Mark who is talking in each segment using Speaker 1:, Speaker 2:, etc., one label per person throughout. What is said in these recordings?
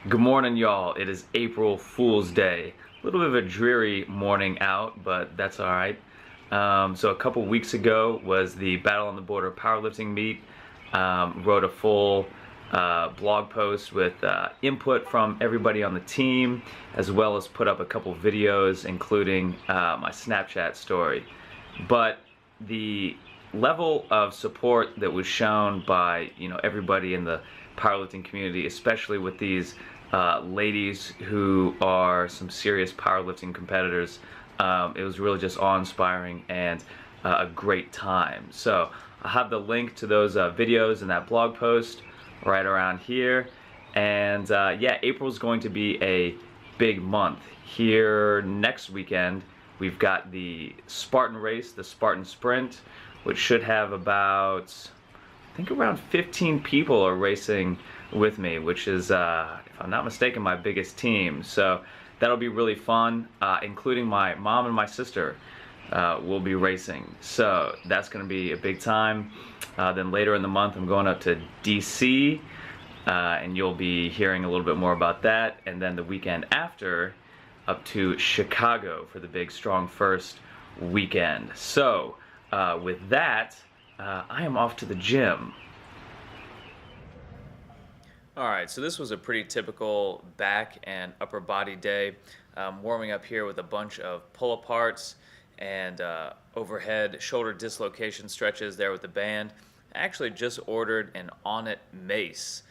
Speaker 1: Good morning, y'all. It is April Fool's Day. A little bit of a dreary morning out, but that's all right. So a couple weeks ago was the Battle on the Border powerlifting meet. Wrote a full blog post with input from everybody on the team, as well as put up a couple videos, including my Snapchat story. But the level of support that was shown by everybody in the powerlifting community, especially with these ladies who are some serious powerlifting competitors, it was really just awe-inspiring and a great time. So I'll have the link to those videos and that blog post right around here. And yeah, April's going to be a big month. Here next weekend we've got the Spartan race, the Spartan Sprint, which should have about, I think around 15 people are racing with me, which is, if I'm not mistaken, my biggest team. So that'll be really fun, including my mom and my sister will be racing. So that's going to be a big time. Then later in the month I'm going up to DC, and you'll be hearing a little bit more about that. And then the weekend after, up to Chicago for the big Strong First weekend. So with that, I am off to the gym. Alright, so this was a pretty typical back and upper body day. Warming up here with a bunch of pull-aparts and overhead shoulder dislocation stretches there with the band. I actually just ordered an On-It mace,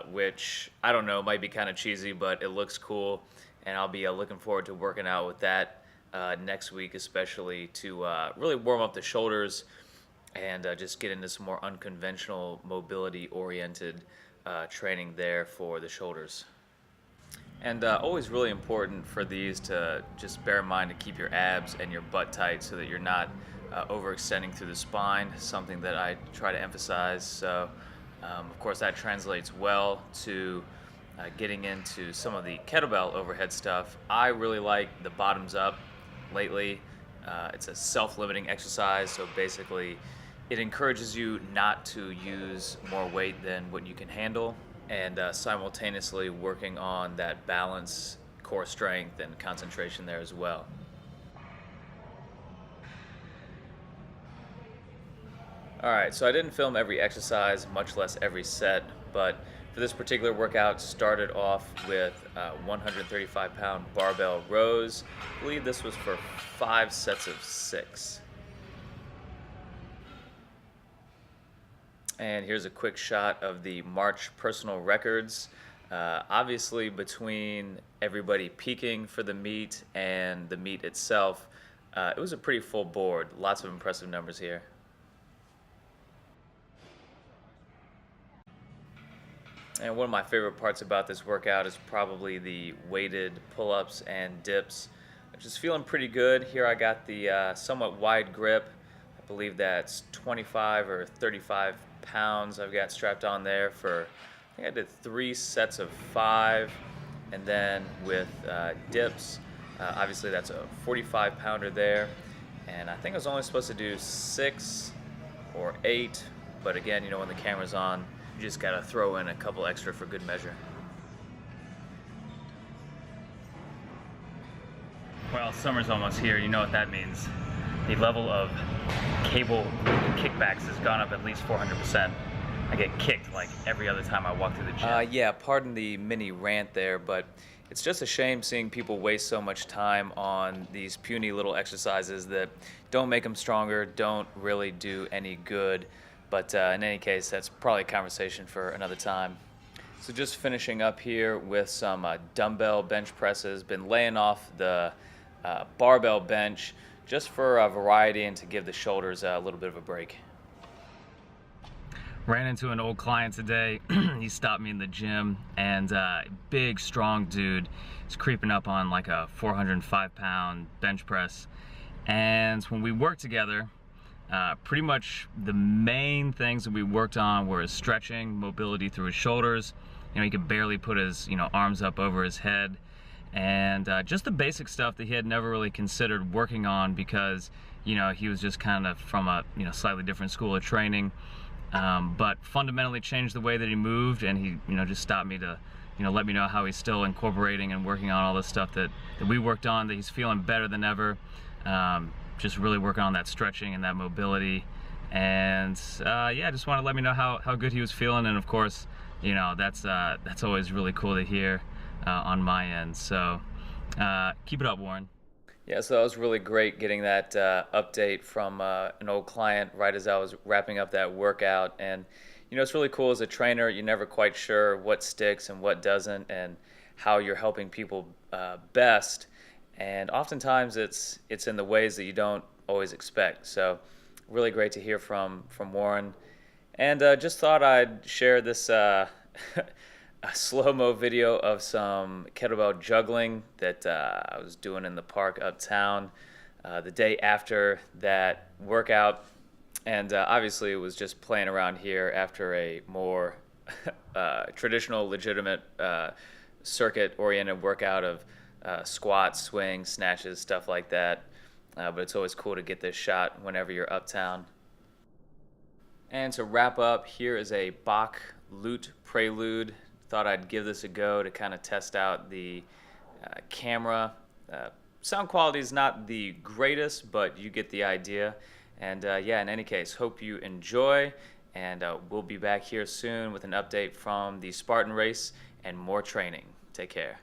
Speaker 1: which, I don't know, might be kind of cheesy, but it looks cool, and I'll be looking forward to working out with that next week, especially to really warm up the shoulders and just get into some more unconventional mobility-oriented training there for the shoulders. And always really important for these to just bear in mind to keep your abs and your butt tight so that you're not overextending through the spine, something that I try to emphasize. So of course that translates well to getting into some of the kettlebell overhead stuff. I really like the bottoms up lately. It's a self-limiting exercise, so basically it encourages you not to use more weight than what you can handle, and simultaneously working on that balance, core strength, and concentration there as well. Alright, so I didn't film every exercise, much less every set, but for this particular workout, started off with 135-pound barbell rows. I believe this was for 5 sets of 6. And here's a quick shot of the March personal records. Obviously, between everybody peaking for the meet and the meet itself, it was a pretty full board. Lots of impressive numbers here. And one of my favorite parts about this workout is probably the weighted pull-ups and dips. I'm just feeling pretty good. Here I got the somewhat wide grip. I believe that's 25 or 35 pounds I've got strapped on there for, I think I did 3 sets of 5. And then with dips, obviously that's a 45 pounder there. And I think I was only supposed to do 6 or 8, but again, when the camera's on, you just gotta throw in a couple extra for good measure. Well, summer's almost here. You know what that means. The level of cable kickbacks has gone up at least 400%. I get kicked like every other time I walk through the gym. Yeah, pardon the mini rant there, but it's just a shame seeing people waste so much time on these puny little exercises that don't make them stronger, don't really do any good. But in any case, that's probably a conversation for another time. So just finishing up here with some dumbbell bench presses. Been laying off the barbell bench just for a variety and to give the shoulders a little bit of a break. Ran into an old client today. He stopped me in the gym, and big, strong dude. He's creeping up on like a 405-pound bench press. And when we worked together, pretty much the main things that we worked on were his stretching, mobility through his shoulders. He could barely put his arms up over his head, and just the basic stuff that he had never really considered working on because he was just kind of from a slightly different school of training, but fundamentally changed the way that he moved, and he just stopped me to let me know how he's still incorporating and working on all this stuff that we worked on, that he's feeling better than ever. Just really working on that stretching and that mobility. And yeah, just want to let me know how good he was feeling. And of course, that's always really cool to hear on my end. So keep it up, Warren. Yeah, so that was really great getting that update from an old client right as I was wrapping up that workout. And it's really cool as a trainer. You're never quite sure what sticks and what doesn't, and how you're helping people best. And oftentimes it's in the ways that you don't always expect. So really great to hear from Warren. And just thought I'd share this a slow-mo video of some kettlebell juggling that I was doing in the park uptown the day after that workout. And obviously it was just playing around here after a more traditional, legitimate circuit-oriented workout of squats, swings, snatches, stuff like that. But it's always cool to get this shot whenever you're uptown. And to wrap up, here is a Bach lute prelude. Thought I'd give this a go to kind of test out the camera. Sound quality is not the greatest, but you get the idea. And yeah, in any case, hope you enjoy. And we'll be back here soon with an update from the Spartan race and more training. Take care.